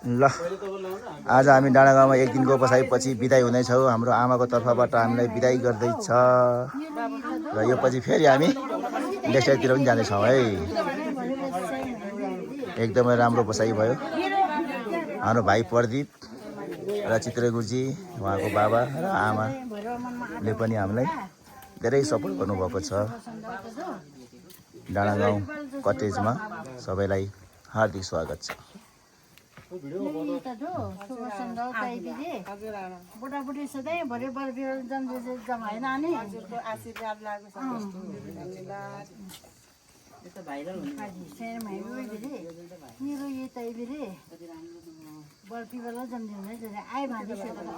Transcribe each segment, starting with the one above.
ल आज हामी डाँडागाउँमा एक दिनको बसाइपछि बिदाई हुँदैछौँ। हाम्रो आमाको तर्फबाट हामीलाई बिदाई गर्दैछ र यो पछि फेरि हामी नेक्स्ट साइडतिर पनि जानेछौँ है। एकदमै राम्रो बसाइ भयो। हाम्रो भाइ प्रदीप र चित्र गुरुजी, उहाँको बाबा र आमाले पनि हामीलाई धेरै सपोर्ट गर्नुभएको छ। डाँडागाउँ कटेजमा सबैलाई हार्दिक स्वागत छ। बुढाबुढी सधैँ भरे जमाएन नि हजुरको आशीर्वाद लाग्छ। मेरो ये तैबिरे बर्फी वाला जमदिन है आए भाजी से तो ओ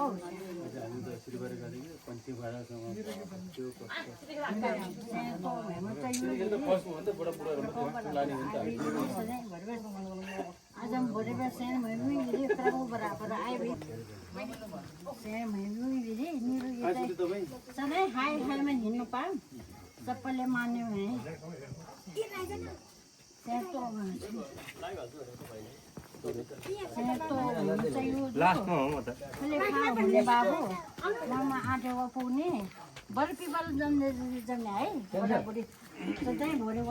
आज हम बड़े बड़े सेन में भी ये तरह बराबर आए भी सेन में भी मेरो ये सधैँ हाई हाई में हिँड्नु पाऊँ सबैले मान्यो है लास्टमा हो म त बाबु ममा आटेको पुग्ने बर्फी वाला जम्ने है बुढाबुढी सधैँ भोरे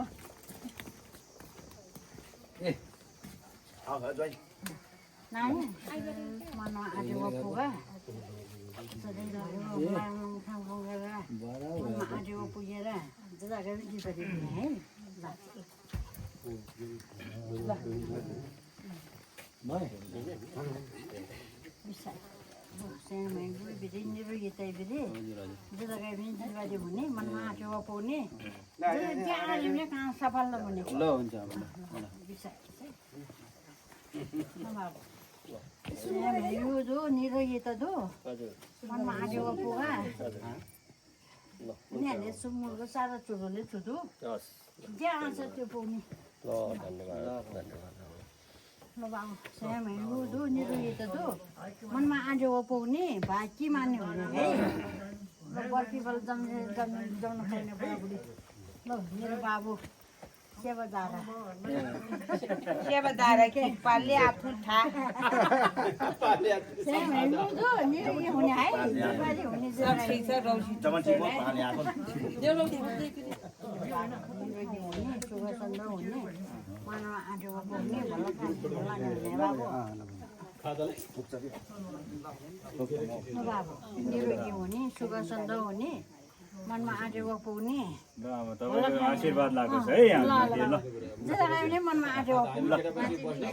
नानी मनमा आटेको पुगा सधैँ ठाउँ गरेर मनमा आटेको पुगेर जग्गा गीत है हुने मनमा आँटेको पाउने कहाँ सफल नहुने यो जो निरोगी त दो मनमा आँटेको पुगा उनीहरूले सुँगुरको सारा चुरोले छुटु त्यहाँ आउँछ त्यो पाउने ल बाबु स्याम दो निरोगी त दो मनमा आँटेको पाउने भाइ के मान्ने हुने है ल बर्फी बल जम्नु खाने बुढाबुढी ल मेरो बाबु सेवादारा के पाले आफू थाहा हुने है हुने मनमा आँटेको पुग्ने बाबु निरोगी हुने सुगर सन्द हुने मनमा आँटेको पुग्ने आशीर्वाद लाग्छ है मनमा आँटेको पुग्ने